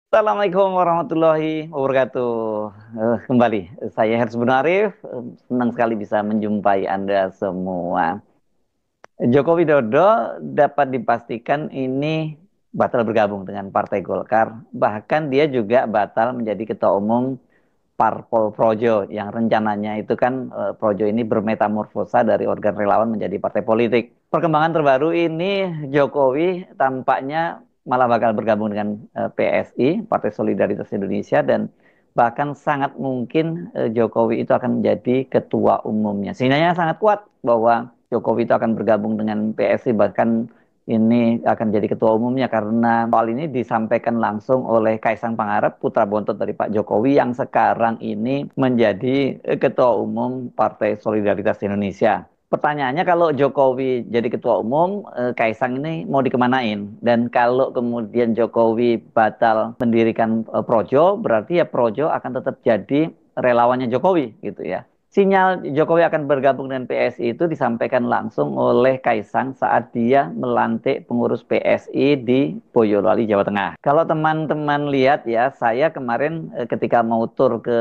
Assalamualaikum warahmatullahi wabarakatuh. Kembali, saya Hersy Arif. Senang sekali bisa menjumpai Anda semua. Joko Widodo dapat dipastikan ini batal bergabung dengan Partai Golkar. Bahkan dia juga batal menjadi Ketua Umum Parpol Projo yang rencananya itu kan Projo ini bermetamorfosa dari organ relawan menjadi partai politik. Perkembangan terbaru ini Jokowi tampaknya malah bakal bergabung dengan PSI, Partai Solidaritas Indonesia, dan bahkan sangat mungkin Jokowi itu akan menjadi ketua umumnya. Sinyalnya sangat kuat bahwa Jokowi itu akan bergabung dengan PSI, bahkan ini akan jadi ketua umumnya karena soal ini disampaikan langsung oleh Kaisang Pangarep, putra bontot dari Pak Jokowi yang sekarang ini menjadi ketua umum Partai Solidaritas Indonesia. Pertanyaannya kalau Jokowi jadi ketua umum, Kaisang ini mau dikemanain? Dan kalau kemudian Jokowi batal mendirikan Projo, berarti ya Projo akan tetap jadi relawannya Jokowi gitu ya. Sinyal Jokowi akan bergabung dengan PSI itu disampaikan langsung oleh Kaisang saat dia melantik pengurus PSI di Boyolali, Jawa Tengah. Kalau teman-teman lihat ya, saya kemarin ketika mau tur ke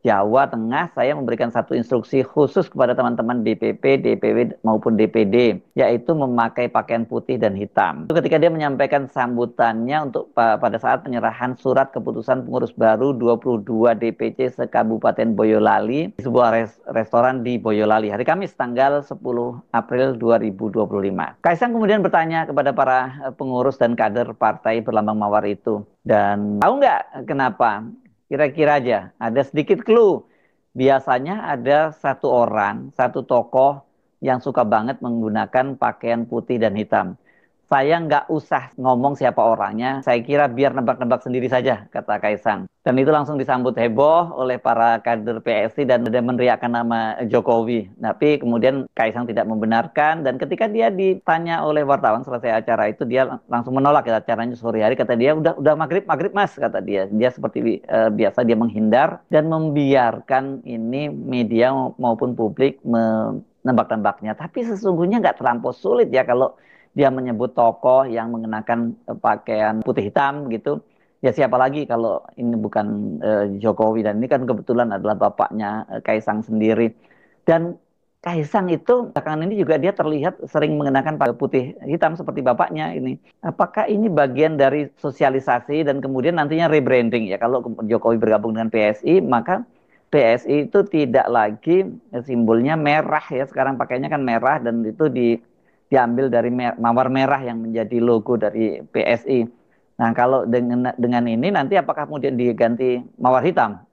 Jawa Tengah, saya memberikan satu instruksi khusus kepada teman-teman DPP, DPW maupun DPD, yaitu memakai pakaian putih dan hitam. Itu ketika dia menyampaikan sambutannya untuk pada saat penyerahan surat keputusan pengurus baru 22 DPC se-Kabupaten Boyolali di sebuah restoran di Boyolali hari Kamis tanggal 10 April 2025. Kaisang kemudian bertanya kepada para pengurus dan kader partai berlambang mawar itu, dan tahu nggak kenapa? Kira-kira aja, ada sedikit clue. Biasanya ada satu orang, satu tokoh yang suka banget menggunakan pakaian putih dan hitam. Saya nggak usah ngomong siapa orangnya, saya kira biar nebak-nebak sendiri saja, kata Kaisang. Dan itu langsung disambut heboh oleh para kader PSI dan ada meneriakkan nama Jokowi. Tapi kemudian Kaisang tidak membenarkan, dan ketika dia ditanya oleh wartawan selesai acara itu, dia langsung menolak ya, acaranya sore hari, kata dia udah maghrib, maghrib mas, kata dia. Dia seperti biasa dia menghindar dan membiarkan ini media maupun publik menebak-nebaknya. Tapi sesungguhnya nggak terlampau sulit ya kalau dia menyebut tokoh yang mengenakan pakaian putih hitam gitu. Ya siapa lagi kalau ini bukan Jokowi, dan ini kan kebetulan adalah bapaknya Kaisang sendiri. Dan Kaisang itu belakangan ini juga dia terlihat sering mengenakan pakaian putih hitam seperti bapaknya ini. Apakah ini bagian dari sosialisasi dan kemudian nantinya rebranding ya? Kalau Jokowi bergabung dengan PSI, maka PSI itu tidak lagi simbolnya merah ya. Sekarang pakainya kan merah, dan itu diambil dari mawar merah yang menjadi logo dari PSI. Nah, kalau dengan ini nanti apakah kemudian diganti mawar hitam?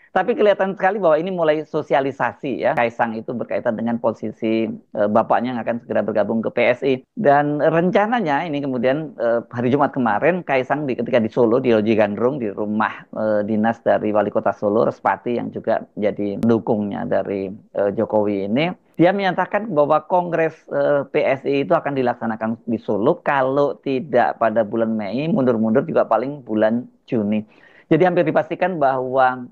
Tapi kelihatan sekali bahwa ini mulai sosialisasi ya. Kaisang itu berkaitan dengan posisi bapaknya yang akan segera bergabung ke PSI. Dan rencananya ini kemudian hari Jumat kemarin Kaisang ketika di Solo di Loji Gandrung di rumah dinas dari Wali Kota Solo Respati yang juga menjadi pendukungnya dari Jokowi ini, dia menyatakan bahwa Kongres PSI itu akan dilaksanakan di Solo, kalau tidak pada bulan Mei, mundur-mundur juga paling bulan Juni. Jadi hampir dipastikan bahwa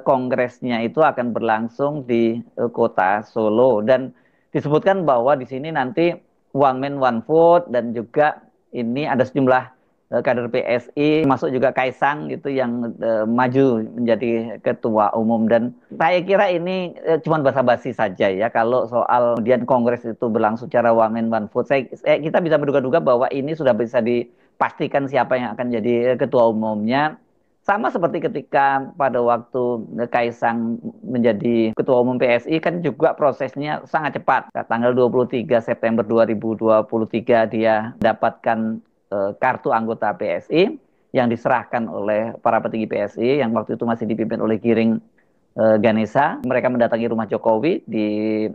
kongresnya itu akan berlangsung di kota Solo, dan disebutkan bahwa di sini nanti one man one vote, dan juga ini ada sejumlah kader PSI, masuk juga Kaisang gitu yang maju menjadi ketua umum. Dan saya kira ini cuma basa-basi saja ya. Kalau soal kemudian kongres itu berlangsung secara one man one vote, kita bisa menduga-duga bahwa ini sudah bisa dipastikan siapa yang akan jadi ketua umumnya. Sama seperti ketika pada waktu Kaisang menjadi ketua umum PSI kan juga prosesnya sangat cepat. Tanggal 23 September 2023 dia dapatkan kartu anggota PSI yang diserahkan oleh para petinggi PSI yang waktu itu masih dipimpin oleh Giring Ganesa. Mereka mendatangi rumah Jokowi di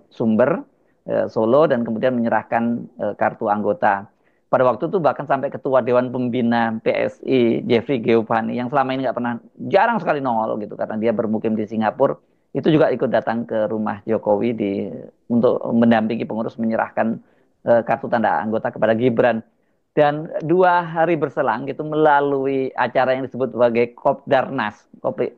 Sumber, Solo, dan kemudian menyerahkan kartu anggota. Pada waktu itu bahkan sampai ketua Dewan Pembina PSI Jeffrey Geopani yang selama ini nggak pernah, jarang sekali nongol gitu karena dia bermukim di Singapura, itu juga ikut datang ke rumah Jokowi untuk mendampingi pengurus menyerahkan kartu tanda anggota kepada Gibran. Dan 2 hari berselang gitu melalui acara yang disebut sebagai Kopdarnas,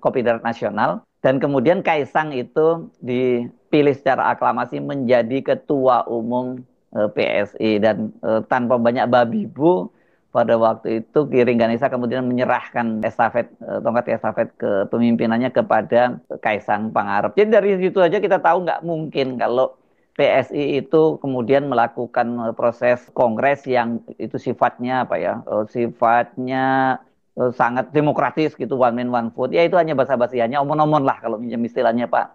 Kopidar Nasional, dan kemudian Kaisang itu dipilih secara aklamasi menjadi ketua umum PSI, dan tanpa banyak babi bu pada waktu itu Giring Ganesa kemudian menyerahkan tongkat estafet kepemimpinannya kepada Kaisang Pangarep. Jadi dari situ aja kita tahu nggak mungkin kalau PSI itu kemudian melakukan proses kongres yang itu sifatnya apa ya, sifatnya sangat demokratis gitu, one man one vote. Ya itu hanya basa-basi, hanya omon-omon lah kalau minjem istilahnya Pak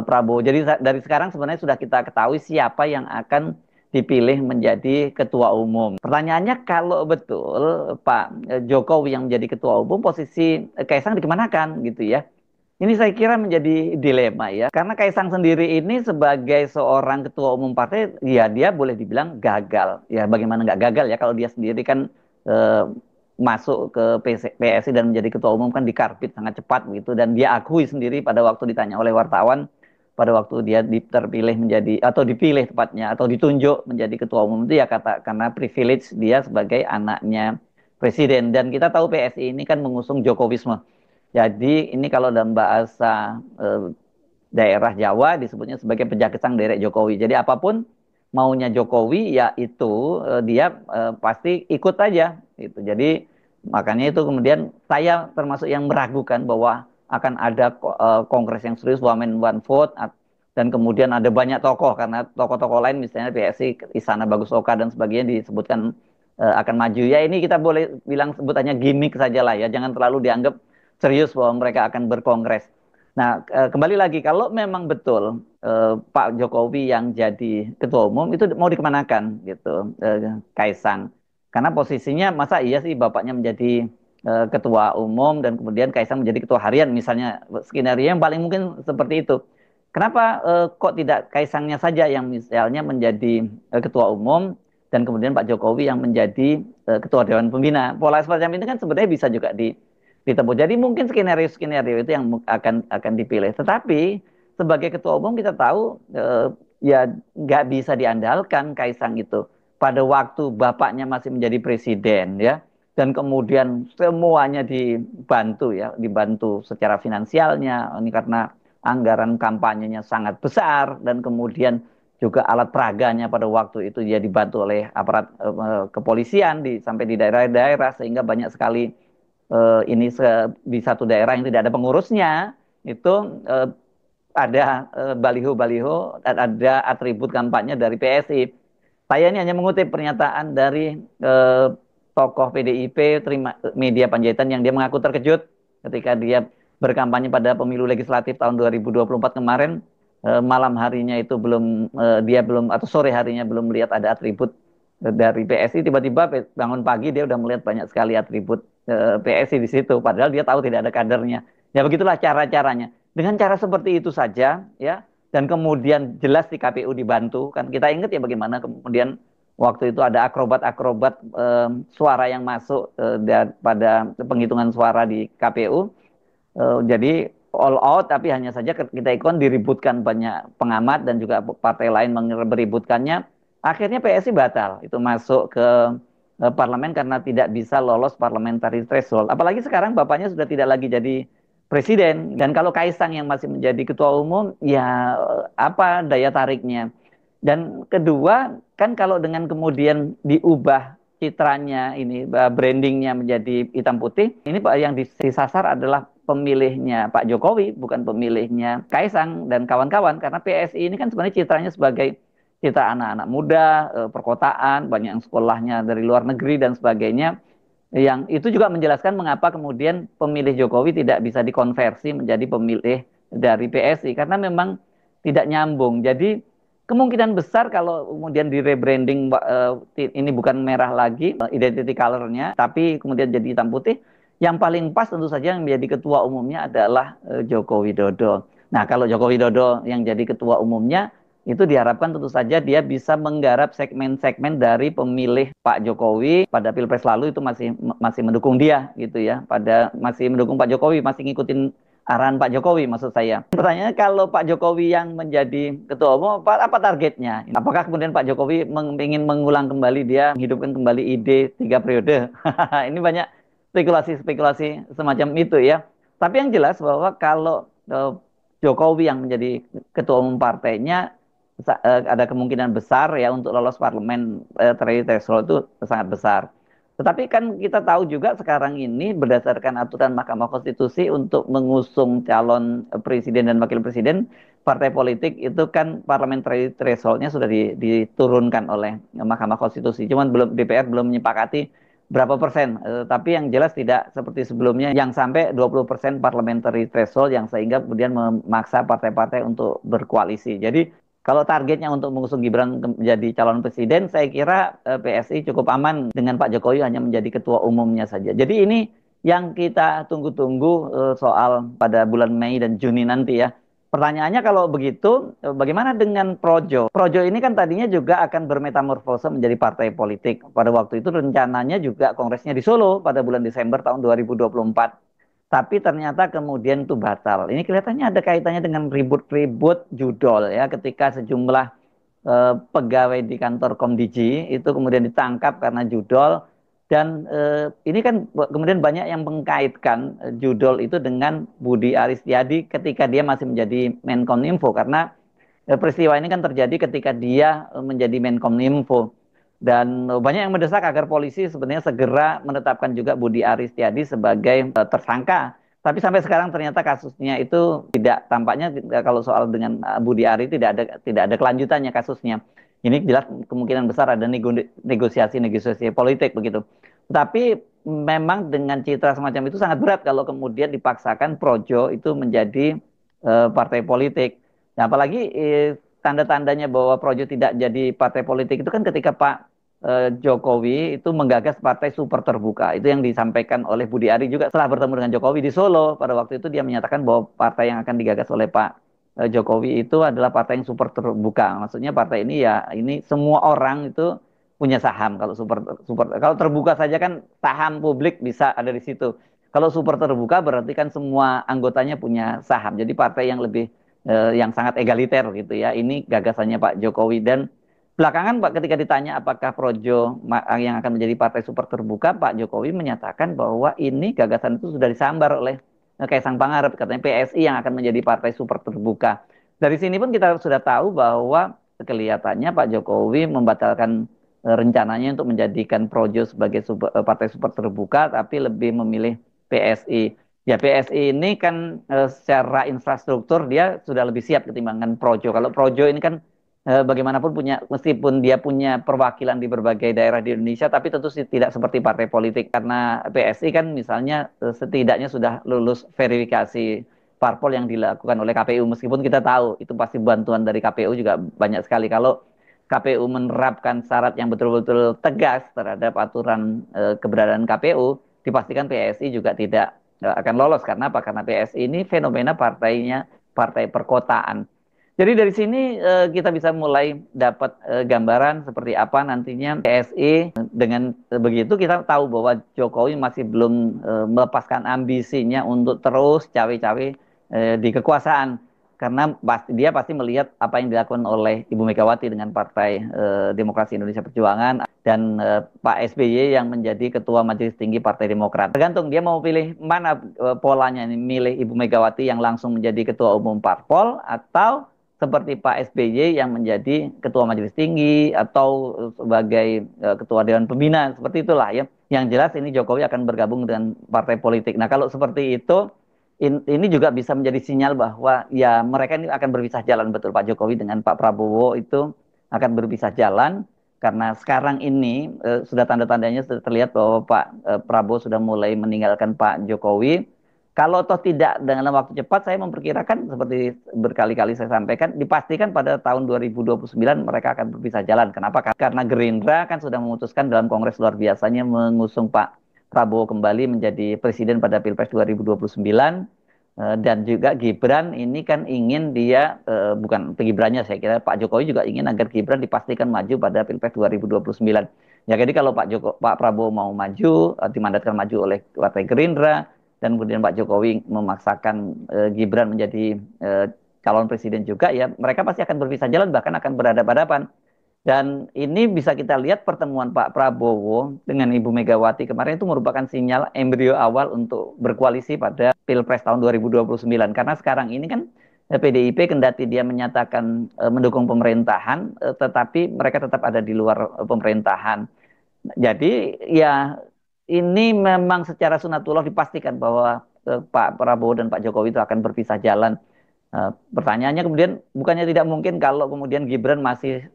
Prabowo. Jadi dari sekarang sebenarnya sudah kita ketahui siapa yang akan dipilih menjadi ketua umum. Pertanyaannya kalau betul Pak Jokowi yang menjadi ketua umum, posisi Kaisang dikemanakan gitu ya. Ini saya kira menjadi dilema ya. Karena Kaisang sendiri ini sebagai seorang ketua umum partai, ya dia boleh dibilang gagal. Ya bagaimana nggak gagal ya kalau dia sendiri kan eh, masuk ke PSI dan menjadi ketua umum kan dikarbit sangat cepat begitu. Dan dia akui sendiri pada waktu ditanya oleh wartawan, pada waktu dia terpilih menjadi atau dipilih tepatnya atau ditunjuk menjadi ketua umum itu ya karena privilege dia sebagai anaknya presiden. Dan kita tahu PSI ini kan mengusung Jokowisme. Jadi ini kalau dalam bahasa daerah Jawa disebutnya sebagai penjagesang derek Jokowi. Jadi apapun maunya Jokowi ya itu dia pasti ikut aja gitu. Jadi makanya itu kemudian saya termasuk yang meragukan bahwa akan ada kongres yang serius one man one vote dan kemudian ada banyak tokoh karena tokoh-tokoh lain misalnya PSI Istana Bagus Oka dan sebagainya disebutkan akan maju. Ya ini kita boleh bilang sebutannya gimmick saja lah ya. Jangan terlalu dianggap serius bahwa mereka akan berkongres. Nah, kembali lagi, kalau memang betul Pak Jokowi yang jadi ketua umum itu mau dikemanakan gitu, Kaisang. Karena posisinya masa iya sih bapaknya menjadi ketua umum dan kemudian Kaisang menjadi ketua harian misalnya, skenario yang paling mungkin seperti itu. Kenapa kok tidak Kaisangnya saja yang misalnya menjadi ketua umum dan kemudian Pak Jokowi yang menjadi ketua Dewan Pembina? Pola semacam ini kan sebenarnya bisa juga ditempuh. Jadi mungkin skenario-skenario itu yang akan dipilih. Tetapi sebagai ketua umum kita tahu ya nggak bisa diandalkan Kaisang itu. Pada waktu bapaknya masih menjadi presiden ya, dan kemudian semuanya dibantu ya, dibantu secara finansialnya. Ini karena anggaran kampanyenya sangat besar dan kemudian juga alat peraganya pada waktu itu dia dibantu oleh aparat kepolisian sampai di daerah-daerah sehingga banyak sekali ini di satu daerah yang tidak ada pengurusnya itu ada baliho-baliho dan ada atribut kampanye dari PSI. Saya ini hanya mengutip pernyataan dari tokoh PDIP Media Panjaitan yang dia mengaku terkejut ketika dia berkampanye pada pemilu legislatif tahun 2024 kemarin. Malam harinya itu dia belum atau sore harinya belum melihat ada atribut dari PSI, tiba-tiba bangun pagi dia udah melihat banyak sekali atribut PSI di situ, padahal dia tahu tidak ada kadernya. Ya begitulah cara-caranya. Dengan cara seperti itu saja, ya, dan kemudian jelas di KPU dibantu, kan kita ingat ya bagaimana kemudian waktu itu ada akrobat-akrobat suara yang masuk pada penghitungan suara di KPU. Jadi all out, tapi hanya saja kita ikon diributkan banyak pengamat dan juga partai lain beributkannya. Akhirnya PSI batal itu masuk ke parlemen karena tidak bisa lolos parliamentary threshold. Apalagi sekarang bapaknya sudah tidak lagi jadi presiden. Dan kalau Kaisang yang masih menjadi ketua umum, ya apa daya tariknya? Dan kedua, kan kalau dengan kemudian diubah citranya ini, brandingnya menjadi hitam putih, ini Pak yang disasar adalah pemilihnya Pak Jokowi, bukan pemilihnya Kaisang dan kawan-kawan. Karena PSI ini kan sebenarnya citranya sebagai citra anak-anak muda, perkotaan, banyak yang sekolahnya dari luar negeri dan sebagainya. Yang itu juga menjelaskan mengapa kemudian pemilih Jokowi tidak bisa dikonversi menjadi pemilih dari PSI. Karena memang tidak nyambung. Jadi kemungkinan besar kalau kemudian di rebranding ini bukan merah lagi identity color-nya, tapi kemudian jadi hitam putih, yang paling pas tentu saja yang menjadi ketua umumnya adalah Joko Widodo. Nah, kalau Joko Widodo yang jadi ketua umumnya, itu diharapkan tentu saja dia bisa menggarap segmen-segmen dari pemilih Pak Jokowi pada Pilpres lalu itu masih masih mendukung dia gitu ya, pada masih mendukung Pak Jokowi, masih ngikutin arahan Pak Jokowi maksud saya. Pertanyaannya kalau Pak Jokowi yang menjadi ketua umum apa targetnya? Apakah kemudian Pak Jokowi ingin mengulang kembali, dia menghidupkan kembali ide 3 periode? Ini banyak spekulasi-spekulasi semacam itu ya. Tapi yang jelas bahwa kalau Jokowi yang menjadi ketua umum partainya ada kemungkinan besar ya untuk lolos parlemen threshold itu sangat besar. Tetapi kan kita tahu juga sekarang ini berdasarkan aturan Mahkamah Konstitusi untuk mengusung calon presiden dan wakil presiden, partai politik itu kan parliamentary threshold-nya sudah diturunkan oleh Mahkamah Konstitusi. Cuman belum DPR belum menyepakati berapa persen. Tapi yang jelas tidak seperti sebelumnya yang sampai 20% parliamentary threshold yang sehingga kemudian memaksa partai-partai untuk berkoalisi. Jadi kalau targetnya untuk mengusung Gibran menjadi calon presiden, saya kira PSI cukup aman dengan Pak Jokowi hanya menjadi ketua umumnya saja. Jadi ini yang kita tunggu-tunggu soal pada bulan Mei dan Juni nanti ya. Pertanyaannya kalau begitu, bagaimana dengan Projo? Projo ini kan tadinya juga akan bermetamorfose menjadi partai politik. Pada waktu itu rencananya juga kongresnya di Solo pada bulan Desember tahun 2024. Tapi ternyata kemudian itu batal. Ini kelihatannya ada kaitannya dengan ribut-ribut judol ya ketika sejumlah pegawai di kantor Komdiji itu kemudian ditangkap karena judol dan ini kan kemudian banyak yang mengkaitkan judol itu dengan Budi Aristiadi ketika dia masih menjadi Menkominfo karena peristiwa ini kan terjadi ketika dia menjadi Menkominfo dan banyak yang mendesak agar polisi sebenarnya segera menetapkan juga Budi Aristiadi sebagai tersangka. Tapi sampai sekarang ternyata kasusnya itu tidak tampaknya kalau soal dengan Budi Ari tidak ada kelanjutannya kasusnya. Ini jelas kemungkinan besar ada negosiasi politik begitu. Tapi memang dengan citra semacam itu sangat berat kalau kemudian dipaksakan Projo itu menjadi partai politik. Nah, apalagi tanda-tandanya bahwa Projo tidak jadi partai politik itu kan ketika Pak Jokowi itu menggagas partai super terbuka. Itu yang disampaikan oleh Budi Ari juga setelah bertemu dengan Jokowi di Solo. Pada waktu itu dia menyatakan bahwa partai yang akan digagas oleh Pak Jokowi itu adalah partai yang super terbuka. Maksudnya partai ini ya ini semua orang itu punya saham. Kalau super super kalau terbuka saja kan saham publik bisa ada di situ. Kalau super terbuka berarti kan semua anggotanya punya saham. Jadi partai yang lebih yang sangat egaliter gitu ya. Ini gagasannya Pak Jokowi dan belakangan Pak ketika ditanya apakah Projo yang akan menjadi partai super terbuka, Pak Jokowi menyatakan bahwa ini gagasan itu sudah disambar oleh Kaisang Pangarep, katanya PSI yang akan menjadi partai super terbuka. Dari sini pun kita sudah tahu bahwa kelihatannya Pak Jokowi membatalkan rencananya untuk menjadikan Projo sebagai partai super terbuka, tapi lebih memilih PSI. Ya PSI ini kan secara infrastruktur dia sudah lebih siap ketimbangkan Projo. Kalau Projo ini kan bagaimanapun meskipun dia punya perwakilan di berbagai daerah di Indonesia, tapi tentu tidak seperti partai politik karena PSI kan misalnya setidaknya sudah lulus verifikasi parpol yang dilakukan oleh KPU. Meskipun kita tahu itu pasti bantuan dari KPU juga banyak sekali. Kalau KPU menerapkan syarat yang betul-betul tegas terhadap aturan keberadaan KPU, dipastikan PSI juga tidak akan lolos. Karena apa? Karena PSI ini fenomena partainya partai perkotaan. Jadi dari sini kita bisa mulai dapat gambaran seperti apa nantinya PSI. Dengan begitu kita tahu bahwa Jokowi masih belum melepaskan ambisinya untuk terus cawe-cawe di kekuasaan. Karena dia pasti melihat apa yang dilakukan oleh Ibu Megawati dengan Partai Demokrasi Indonesia Perjuangan dan Pak SBY yang menjadi Ketua Majelis Tinggi Partai Demokrat. Tergantung dia mau pilih mana polanya, milih Ibu Megawati yang langsung menjadi Ketua Umum Parpol atau seperti Pak SBY yang menjadi Ketua Majelis Tinggi atau sebagai Ketua Dewan Pembina, seperti itulah ya. Yang jelas ini Jokowi akan bergabung dengan partai politik. Nah kalau seperti itu, ini juga bisa menjadi sinyal bahwa ya mereka ini akan berpisah jalan, betul, Pak Jokowi dengan Pak Prabowo itu akan berpisah jalan karena sekarang ini sudah tanda-tandanya sudah terlihat bahwa Pak Prabowo sudah mulai meninggalkan Pak Jokowi. Kalau toh tidak dalam waktu cepat, saya memperkirakan seperti berkali-kali saya sampaikan, dipastikan pada tahun 2029 mereka akan berpisah jalan. Kenapa? Karena Gerindra kan sudah memutuskan dalam kongres luar biasanya mengusung Pak Prabowo kembali menjadi presiden pada Pilpres 2029. Dan juga Gibran ini kan ingin dia, bukan Gibrannya, saya kira Pak Jokowi juga ingin agar Gibran dipastikan maju pada Pilpres 2029. Ya jadi kalau Pak Prabowo mau maju, dimandatkan maju oleh Partai Gerindra, dan kemudian Pak Jokowi memaksakan Gibran menjadi calon presiden juga, ya mereka pasti akan berpisah jalan, bahkan akan berhadapan-hadapan. Dan ini bisa kita lihat pertemuan Pak Prabowo dengan Ibu Megawati kemarin itu merupakan sinyal embrio awal untuk berkoalisi pada Pilpres tahun 2029. Karena sekarang ini kan PDIP kendati dia menyatakan mendukung pemerintahan, tetapi mereka tetap ada di luar pemerintahan. Jadi ya ini memang secara sunatullah dipastikan bahwa Pak Prabowo dan Pak Jokowi itu akan berpisah jalan. Pertanyaannya kemudian bukannya tidak mungkin kalau kemudian Gibran masih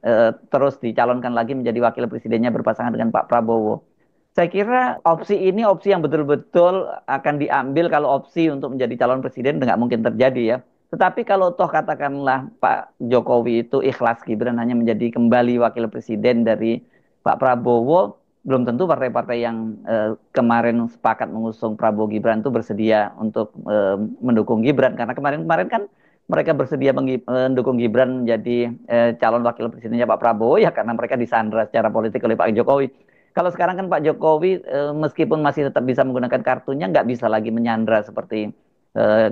terus dicalonkan lagi menjadi wakil presidennya berpasangan dengan Pak Prabowo. Saya kira opsi ini opsi yang betul-betul akan diambil kalau opsi untuk menjadi calon presiden nggak mungkin terjadi ya. Tetapi kalau toh katakanlah Pak Jokowi itu ikhlas Gibran hanya menjadi kembali wakil presiden dari Pak Prabowo, belum tentu partai-partai yang kemarin sepakat mengusung Prabowo Gibran itu bersedia untuk mendukung Gibran. Karena kemarin-kemarin kan mereka bersedia mendukung Gibran menjadi calon wakil presidennya Pak Prabowo ya karena mereka disandra secara politik oleh Pak Jokowi. Kalau sekarang kan Pak Jokowi meskipun masih tetap bisa menggunakan kartunya nggak bisa lagi menyandra seperti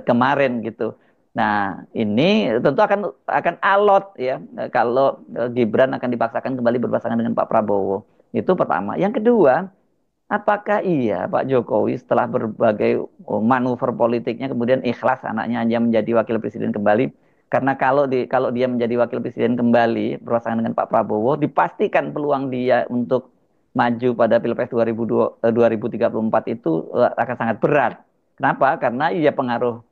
kemarin gitu. Nah, ini tentu akan alot ya kalau Gibran akan dipaksakan kembali berpasangan dengan Pak Prabowo. Itu pertama. Yang kedua, apakah iya Pak Jokowi setelah berbagai manuver politiknya kemudian ikhlas anaknya hanya menjadi wakil presiden kembali? Karena kalau dia menjadi wakil presiden kembali berpasangan dengan Pak Prabowo, dipastikan peluang dia untuk maju pada Pilpres 2034 itu akan sangat berat. Kenapa? Karena ya pengaruh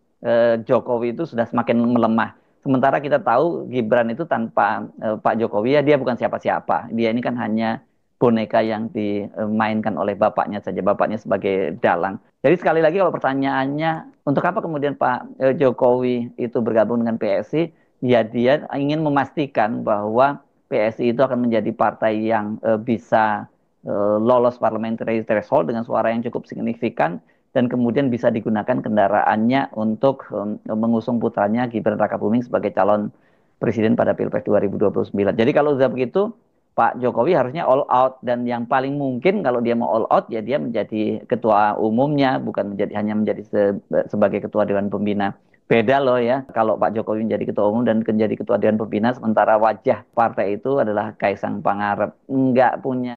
Jokowi itu sudah semakin melemah. Sementara kita tahu Gibran itu tanpa Pak Jokowi ya dia bukan siapa-siapa. Dia ini kan hanya boneka yang dimainkan oleh bapaknya saja, bapaknya sebagai dalang. Jadi sekali lagi kalau pertanyaannya, untuk apa kemudian Pak Jokowi itu bergabung dengan PSI? Ya dia ingin memastikan bahwa PSI itu akan menjadi partai yang bisa lolos parliamentary threshold dengan suara yang cukup signifikan dan kemudian bisa digunakan kendaraannya untuk mengusung putranya Gibran Rakabuming sebagai calon presiden pada Pilpres 2029. Jadi kalau sudah begitu, Pak Jokowi harusnya all out dan yang paling mungkin kalau dia mau all out ya dia menjadi ketua umumnya bukan hanya menjadi sebagai ketua dewan pembina. Beda loh ya kalau Pak Jokowi menjadi ketua umum dan menjadi ketua dewan pembina sementara wajah partai itu adalah Kaisang Pangarep nggak punya